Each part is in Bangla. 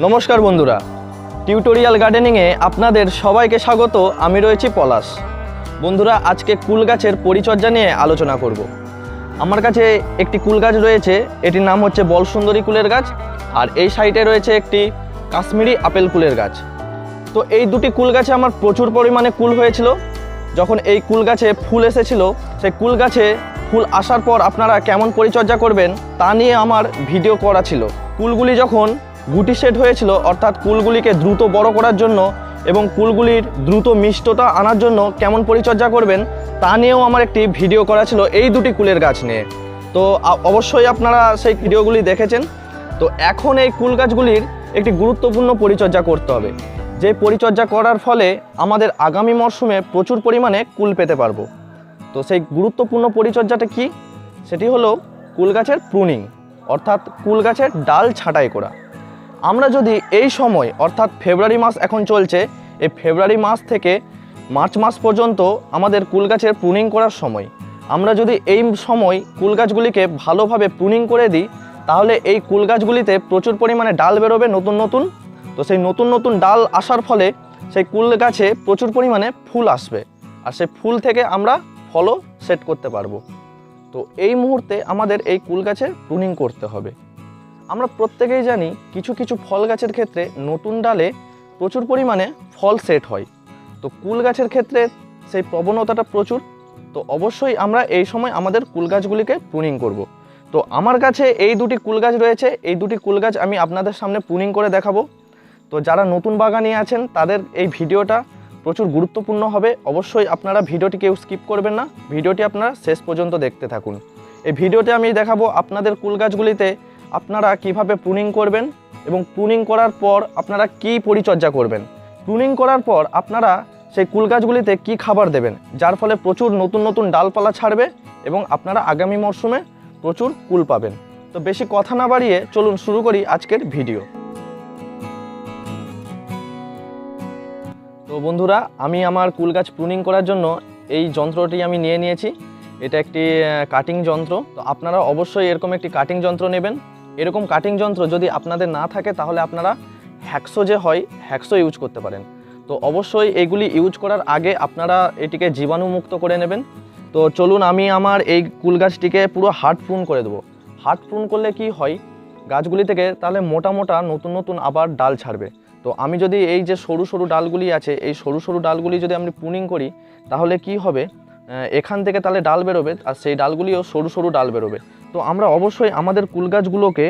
নমস্কার বন্ধুরা, টিউটোরিয়াল গার্ডেনিংয়ে আপনাদের সবাইকে স্বাগত। আমি রয়েছি পলাশ। বন্ধুরা, আজকে কুল গাছের পরিচর্যা নিয়ে আলোচনা করব। আমার কাছে একটি কুল গাছ রয়েছে, এটির নাম হচ্ছে বলসুন্দরী কুলের গাছ, আর এই সাইডে রয়েছে একটি কাশ্মীরি আপেল কুলের গাছ। তো এই দুটি কুল গাছে আমার প্রচুর পরিমাণে কুল হয়েছিল। যখন এই কুল গাছে ফুল এসেছিল, সেই কুল গাছে ফুল আসার পর আপনারা কেমন পরিচর্যা করবেন তা নিয়ে আমার ভিডিও করা ছিল। কুলগুলি যখন গুটি সেট হয়েছিল, অর্থাৎ কুলগুলিকে দ্রুত বড় করার জন্য এবং কুলগুলির দ্রুত মিষ্টতা আনার জন্য কেমন পরিচর্যা করবেন তা নিয়েও আমার একটি ভিডিও করা ছিল এই দুটি কুলের গাছ নিয়ে। তো অবশ্যই আপনারা সেই ভিডিওগুলি দেখেছেন। তো এখন এই কুল গাছগুলির একটি গুরুত্বপূর্ণ পরিচর্যা করতে হবে, যে পরিচর্যা করার ফলে আমাদের আগামী মরশুমে প্রচুর পরিমাণে কুল পেতে পারবো। তো সেই গুরুত্বপূর্ণ পরিচর্যাটা কি? সেটি হলো কুল গাছের প্রুনিং, অর্থাৎ কুল গাছের ডাল ছাঁটাই করা। আমরা যদি এই সময়, অর্থাৎ ফেব্রুয়ারি মাস এখন চলছে, এই ফেব্রুয়ারি মাস থেকে মার্চ মাস পর্যন্ত আমাদের কুল গাছের প্রুনিং করার সময়, আমরা যদি এই সময় কুল গাছগুলিকে ভালোভাবে প্রুনিং করে দিই, তাহলে এই কুল গাছগুলিতে প্রচুর পরিমাণে ডাল বেরোবে নতুন নতুন। তো সেই নতুন নতুন ডাল আসার ফলে সেই কুল গাছে প্রচুর পরিমাণে ফুল আসবে, আর সেই ফুল থেকে আমরা ফলও সেট করতে পারবো। তো এই মুহূর্তে আমাদের এই কুল গাছের প্রুনিং করতে হবে। আমরা প্রত্যেকেই জানি কিছু কিছু ফল গাছের ক্ষেত্রে নতুন ডালে প্রচুর পরিমাণে ফল সেট হয়। তো কুল গাছের ক্ষেত্রে সেই প্রবণতাটা প্রচুর। তো অবশ্যই আমরা এই সময় আমাদের কুল গাছগুলিকে প্রুনিং করব। তো আমার কাছে এই দুটি কুল গাছ রয়েছে, এই দুটি কুল গাছ আমি আপনাদের সামনে প্রুনিং করে দেখাবো। তো যারা নতুন বাগানি আছেন তাদের এই ভিডিওটা প্রচুর গুরুত্বপূর্ণ হবে। অবশ্যই আপনারা ভিডিওটি কেউ স্কিপ করবেন না, ভিডিওটি আপনারা শেষ পর্যন্ত দেখতে থাকুন। এই ভিডিওতে আমি দেখাবো আপনাদের কুল গাছগুলিতে আপনারা কিভাবে প্রুনিং করবেন এবং প্রুনিং করার পর আপনারা কি পরিচর্যা করবেন। প্রুনিং করার পর আপনারা সেই কুল গাছগুলিতে কি খাবার দেবেন, যার ফলে প্রচুর নতুন নতুন ডালপালা ছাড়বে এবং আপনারা আগামী মরশুমে প্রচুর কুল পাবেন। তো বেশি কথা না বাড়িয়ে চলুন শুরু করি আজকের ভিডিও। তো বন্ধুরা, আমি আমার কুল গাছ প্রুনিং করার জন্য এই যন্ত্রটি আমি নিয়ে নিয়েছি। এটা একটি কাটিং যন্ত্র। তো আপনারা অবশ্যই এরকম একটি কাটিং যন্ত্র নেবেন। এরকম কাটিং যন্ত্র যদি আপনাদের না থাকে তাহলে আপনারা হ্যাকসো যে হয়, হ্যাকসো ইউজ করতে পারেন। তো অবশ্যই এগুলি ইউজ করার আগে আপনারা এটিকে জীবাণুমুক্ত করে নেবেন। তো চলুন আমি আমার এই কুল গাছটিকে পুরো হার্ড প্রুন করে দেবো। হার্ড প্রুন করলে কি হয়, গাছগুলি থেকে তাহলে মোটা মোটা নতুন নতুন আবার ডাল ছাড়বে। তো আমি যদি এই যে সরু সরু ডালগুলি আছে, এই সরু সরু ডালগুলি যদি আমি প্রুনিং করি তাহলে কি হবে, এখান থেকে তাহলে ডাল বেরোবে, আর সেই ডালগুলিও সরু সরু ডাল বেরোবে। তো আমরা অবশ্যই আমাদের কুল গাছগুলোকে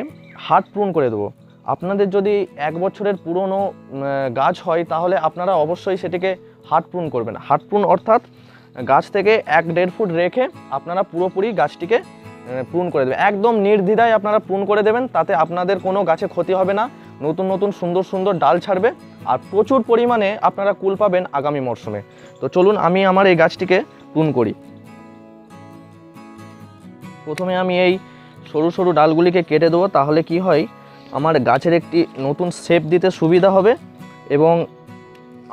হার্ড প্রুন করে দেবো। আপনাদের যদি 1 বছরের পুরনো গাছ হয় তাহলে আপনারা অবশ্যই সেটিকে হার্ড প্রুন করবেন। হার্ড প্রুন অর্থাৎ গাছ থেকে 1-1.5 ফুট রেখে আপনারা পুরোপুরি গাছটিকে প্রুন করে দেবেন। একদম নির্দ্বিধায় আপনারা প্রুন করে দেবেন, তাতে আপনাদের কোনো গাছে ক্ষতি হবে না, নতুন নতুন সুন্দর সুন্দর ডাল ছাড়বে আর প্রচুর পরিমাণে আপনারা কুল পাবেন আগামী মরশুমে। তো চলুন আমি আমার এই গাছটিকে প্রুন করি। প্রথমে আমি এই সরু সরু ডালগুলিকে কেটে দেবো, তাহলে কি হয়, আমার গাছের একটি নতুন শেপ দিতে সুবিধা হবে এবং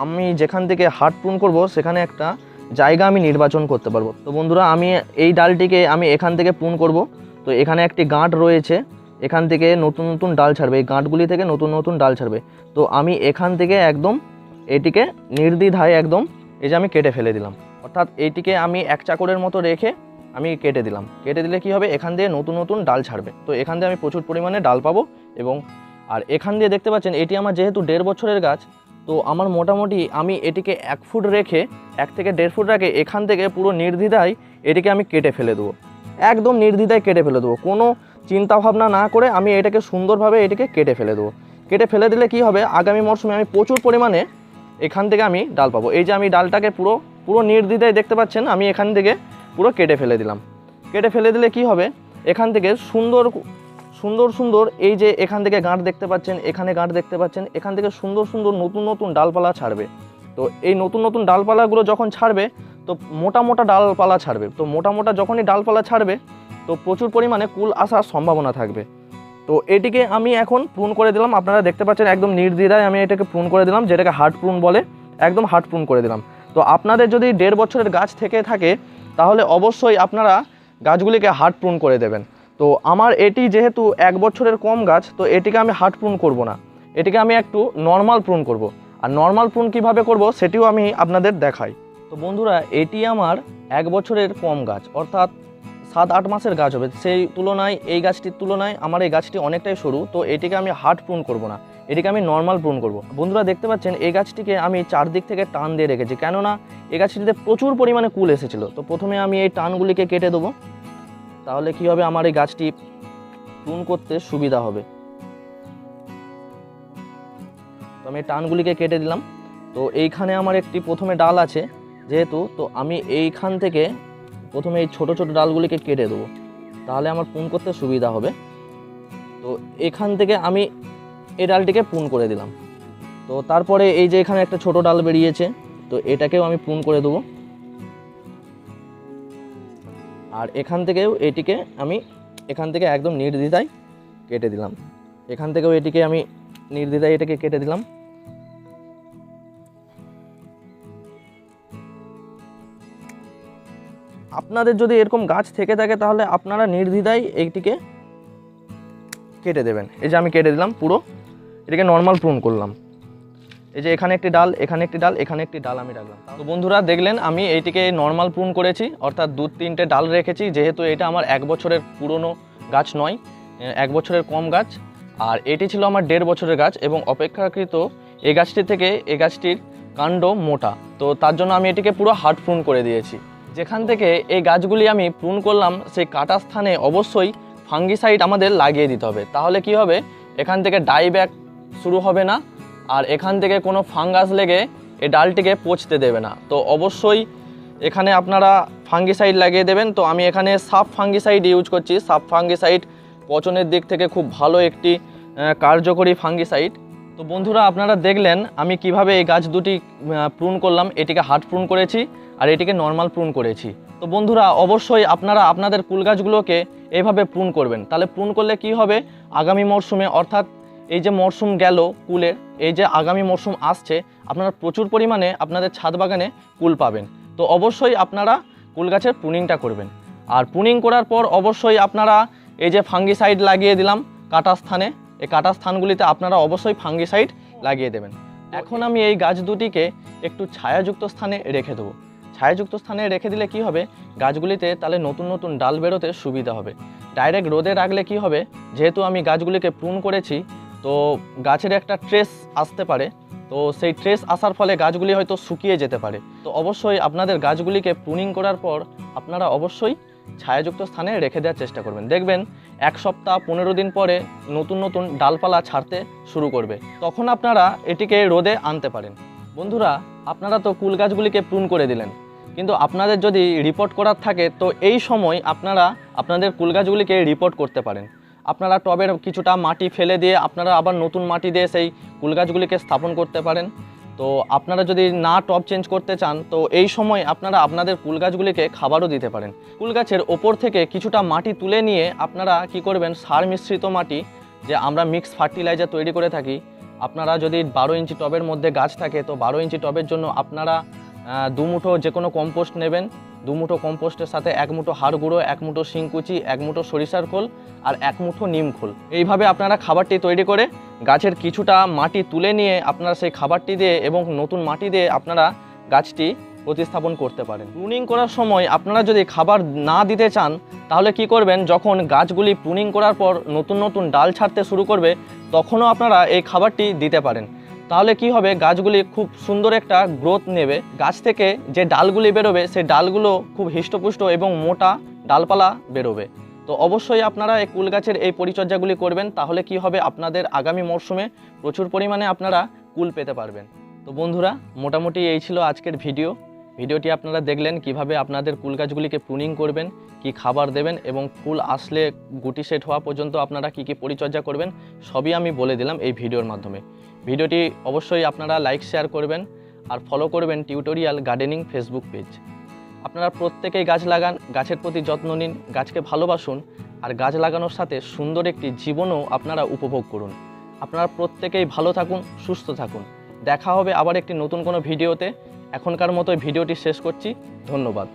আমি যেখান থেকে হার্ড প্রুন করব সেখানে একটা জায়গা আমি নির্বাচন করতে পারবো। তো বন্ধুরা, আমি এই ডালটিকে আমি এখান থেকে প্রুন করব। তো এখানে একটি গাঁট রয়েছে, এখান থেকে নতুন নতুন ডাল ছাড়বে, এই গাঁটগুলি থেকে নতুন নতুন ডাল ছাড়বে। তো আমি এখান থেকে একদম এটিকে নির্দ্বিধায় একদম এই যে আমি কেটে ফেলে দিলাম, অর্থাৎ এইটিকে আমি এক চাকরের মতো রেখে আমি কেটে দিলাম। কেটে দিলে কি হবে, এখান দিয়ে নতুন নতুন ডাল ছাড়বে। তো এখান দিয়ে আমি প্রচুর পরিমাণে ডাল পাবো। এবং আর এখান দিয়ে দেখতে পাচ্ছেন এটি আমার যেহেতু 1.5 বছরের গাছ, তো আমার মোটামুটি আমি এটিকে 1 ফুট রেখে 1 থেকে 1.5 ফুট রেখে এখান থেকে পুরো নির্দ্বিধায় এটিকে আমি কেটে ফেলে দেবো। একদম নির্দ্বিধায় কেটে ফেলে দেবো, কোনো চিন্তাভাবনা না করে আমি এটাকে সুন্দরভাবে এটিকে কেটে ফেলে দেবো। কেটে ফেলে দিলে কি হবে, আগামী মরশুমে আমি প্রচুর পরিমাণে এখান থেকে আমি ডাল পাবো। এই যে আমি ডালটাকে পুরো নির্দ্বিধায় দেখতে পাচ্ছেন আমি এখান থেকে পুরো কেটে ফেলে দিলাম। কেটে ফেলে দিলে কি হবে, এখান থেকে সুন্দর সুন্দর সুন্দর এই যে এখান থেকে গাঁট দেখতে পাচ্ছেন, এখানে গাঁট দেখতে পাচ্ছেন, এখান থেকে সুন্দর সুন্দর নতুন নতুন ডালপালা ছাড়বে। তো এই নতুন নতুন ডালপালাগুলো যখন ছাড়বে তো মোটা মোটা ডালপালা ছাড়বে। তো মোটা মোটা যখনই ডালপালা ছাড়বে তো প্রচুর পরিমাণে কুল আসার সম্ভাবনা থাকবে। তো এটিকে আমি এখন প্রুন করে দিলাম। আপনারা দেখতে পাচ্ছেন একদম নির্দ্বিধায় আমি এটাকে প্রুন করে দিলাম, যেটাকে হার্ড প্রুন বলে, একদম হার্ড প্রুন করে দিলাম। তো আপনাদের যদি 1.5 বছরের গাছ থেকে থাকে তাহলে অবশ্যই আপনারা গাছগুলিকে হার্ড প্রুন করে দেবেন। তো আমার এটি যেহেতু 1 বছরের কম গাছ, তো এটিকে আমি হার্ড প্রুন করব না, এটিকে আমি একটু নর্মাল প্রুন করব। আর নর্মাল প্রুন কিভাবে করব সেটিও আমি আপনাদের দেখাই। তো বন্ধুরা, এটি আমার 1 বছরের কম গাছ, অর্থাৎ 7-8 মাসের গাছ হবে। সেই তুলনায় এই গাছটির তুলনায় আমার এই গাছটি অনেকটাই সরু, তো এটিকে আমি হার্ড প্রুন করব না, এটিকে আমি নর্মাল প্রুন করব। বন্ধুরা দেখতে পাচ্ছেন এই গাছটিকে আমি চারদিক থেকে টান দিয়ে রেখেছি, কেননা এই গাছটিতে প্রচুর পরিমাণে কুল এসেছিল। তো প্রথমে আমি এই টানগুলিকে কেটে দেবো, তাহলে কি হবে, আমার এই গাছটি প্রুন করতে সুবিধা হবে। তো আমি টানগুলিকে কেটে দিলাম। তো এইখানে আমার একটি প্রথমে ডাল আছে যেহেতু, তো আমি এইখান থেকে প্রথমে এই ছোট ছোট ডালগুলিকে কেটে দেবো, তাহলে আমার প্রুন করতে সুবিধা হবে। তো এখান থেকে আমি এই ডালটিকে প্রুন করে দিলাম। তো তারপরে এই যে এখানে একটা ছোট ডাল বেরিয়েছে, তো এটাকেও আমি প্রুন করে দেবো। আর এখান থেকেও এটিকে আমি এখান থেকে একদম নির্দ্বিধায় কেটে দিলাম। এখান থেকেও এটিকে আমি নির্দ্বিধায় এটাকে কেটে দিলাম। আপনাদের যদি এরকম গাছ থেকে থাকে তাহলে আপনারা নির্দ্বিধায় এইটিকে কেটে দেবেন। এই যে আমি কেটে দিলাম পুরো, এটাকে নর্মাল প্রুন করলাম। এই যে এখানে একটি ডাল, এখানে একটি ডাল, এখানে একটি ডাল আমি রাখলাম। তো বন্ধুরা দেখলেন আমি এইটিকে নর্মাল প্রুন করেছি, অর্থাৎ 2-3টে ডাল রেখেছি, যেহেতু এটা আমার 1 বছরের পুরনো গাছ নয়, 1 বছরের কম গাছ। আর এটি ছিল আমার 1.5 বছরের গাছ, এবং অপেক্ষাকৃত এই গাছটি থেকে এই গাছটির কাণ্ড মোটা, তো তার জন্য আমি এটিকে পুরো হার্ড প্রুন করে দিয়েছি। যেখান থেকে এই গাছগুলি আমি প্রুন করলাম সেই কাটা স্থানে অবশ্যই ফাঙ্গিসাইড আমাদের লাগিয়ে দিতে হবে, তাহলে কি হবে, এখান থেকে ডাইব্যাক শুরু হবে না, আর এখান থেকে কোনো ফাঙ্গাস লেগে এই ডালটিকে পচতে দেবে না। তো অবশ্যই এখানে আপনারা ফাঙ্গিসাইড লাগিয়ে দেবেন। তো আমি এখানে সাপ ফাঙ্গিসাইড ইউজ করছি। সাপ ফাঙ্গিসাইড পচনের দিক থেকে খুব ভালো একটি কার্যকরী ফাঙ্গিসাইড। তো বন্ধুরা আপনারা দেখলেন আমি কিভাবে এই গাছ দুটি প্রুন করলাম, এটিকে হার্ড প্রুন করেছি আর এটিকে নর্মাল প্রুন করেছি। তো বন্ধুরা অবশ্যই আপনারা আপনাদের কুল গাছগুলোকে এইভাবে প্রুন করবেন, তাহলে প্রুন করলে কি হবে, আগামী মরশুমে, অর্থাৎ এই যে মরশুম গেল কুলের, এই যে আগামী মরশুম আসছে, আপনারা প্রচুর পরিমাণে আপনাদের ছাদ বাগানে কুল পাবেন। তো অবশ্যই আপনারা কুল গাছের প্রুনিংটা করবেন। আর প্রুনিং করার পর অবশ্যই আপনারা এই যে ফাঙ্গিসাইড লাগিয়ে দিলাম কাটা স্থানে, এই কাটা স্থানগুলিতে আপনারা অবশ্যই ফাঙ্গিসাইড লাগিয়ে দেবেন। এখন আমি এই গাছ দুটিকে একটু ছায়াযুক্ত স্থানে রেখে দেবো। ছায়াযুক্ত স্থানে রেখে দিলে কি হবে, গাছগুলিতে তাহলে নতুন নতুন ডাল বেরোতে সুবিধা হবে। ডাইরেক্ট রোদে রাখলে কি হবে, যেহেতু আমি গাছগুলিকে প্রুন করেছি, তো গাছের একটা ট্রেস আসতে পারে, তো সেই ট্রেস আসার ফলে গাছগুলি হয়তো শুকিয়ে যেতে পারে। তো অবশ্যই আপনাদের গাছগুলিকে প্রুনিং করার পর আপনারা অবশ্যই ছায়াযুক্ত স্থানে রেখে দেওয়ার চেষ্টা করবেন। দেখবেন 1 সপ্তাহ 15 দিন পরে নতুন নতুন ডালপালা ছাড়তে শুরু করবে, তখন আপনারা এটিকে রোদে আনতে পারেন। বন্ধুরা আপনারা তো কুল গাছগুলিকে প্রুন করে দিলেন, কিন্তু আপনাদের যদি রিপোর্ট করার থাকে তো এই সময় আপনারা আপনাদের কুল গাছগুলিকে রিপোর্ট করতে পারেন। আপনারা টবের কিছুটা মাটি ফেলে দিয়ে আপনারা আবার নতুন মাটি দিয়ে সেই কুল গাছগুলিকে স্থাপন করতে পারেন। তো আপনারা যদি না টব চেঞ্জ করতে চান তো এই সময় আপনারা আপনাদের কুল গাছগুলিকে খাবারও দিতে পারেন। কুল গাছের ওপর থেকে কিছুটা মাটি তুলে নিয়ে আপনারা কি করবেন, সার মিশ্রিত মাটি, যে আমরা মিক্স ফার্টিলাইজার তৈরি করে থাকি, আপনারা যদি 12 ইঞ্চি টবের মধ্যে গাছ থাকে তো 12 ইঞ্চি টবের জন্য আপনারা 2 মুঠো যে কোনো কম্পোস্ট নেবেন। 2 মুঠো কম্পোস্টের সাথে 1 মুঠো হাড় গুঁড়ো, 1 মুঠো শিংকুচি, 1 মুঠো সরিষার খোল আর 1 মুঠো নিম খোল, এইভাবে আপনারা খাবারটি তৈরি করে গাছের কিছুটা মাটি তুলে নিয়ে আপনারা সেই খাবারটি দিয়ে এবং নতুন মাটি দিয়ে আপনারা গাছটি প্রতিস্থাপন করতে পারেন। প্রুনিং করার সময় আপনারা যদি খাবার না দিতে চান তাহলে কি করবেন, যখন গাছগুলি প্রুনিং করার পর নতুন নতুন ডাল ছাড়তে শুরু করবে তখনও আপনারা এই খাবারটি দিতে পারেন। তাহলে কি হবে, গাছগুলি খুব সুন্দর একটা গ্রোথ নেবে। গাছ থেকে যে ডালগুলি বেরোবে সেই ডালগুলো খুব হৃষ্টপুষ্ট এবং মোটা ডালপালা বেরোবে। তো অবশ্যই আপনারা এই কুল গাছের এই পরিচর্যাগুলি করবেন, তাহলে কি হবে, আপনাদের আগামী মরশুমে প্রচুর পরিমাণে আপনারা কুল পেতে পারবেন। তো বন্ধুরা মোটামুটি এই ছিল আজকের ভিডিওটি আপনারা দেখলেন কিভাবে আপনাদের কুল গাছগুলিকে প্রুনিং করবেন, কি খাবার দেবেন এবং ফুল আসলে গুটি সেট হওয়া পর্যন্ত আপনারা কি কি পরিচর্যা করবেন, সবই আমি বলে দিলাম এই ভিডিওর মাধ্যমে। ভিডিওটি অবশ্যই আপনারা লাইক শেয়ার করবেন আর ফলো করবেন টিউটোরিয়াল গার্ডেনিং ফেসবুক পেজ। আপনারা প্রত্যেকেই গাছ লাগান, গাছের প্রতি যত্ন নিন, গাছকে ভালোবাসুন আর গাছ লাগানোর সাথে সুন্দর একটি জীবনও আপনারা উপভোগ করুন। আপনারা প্রত্যেকেই ভালো থাকুন, সুস্থ থাকুন। দেখা হবে আবার একটি নতুন কোনো ভিডিওতে। এখনকার মতো ভিডিওটি শেষ করছি। ধন্যবাদ।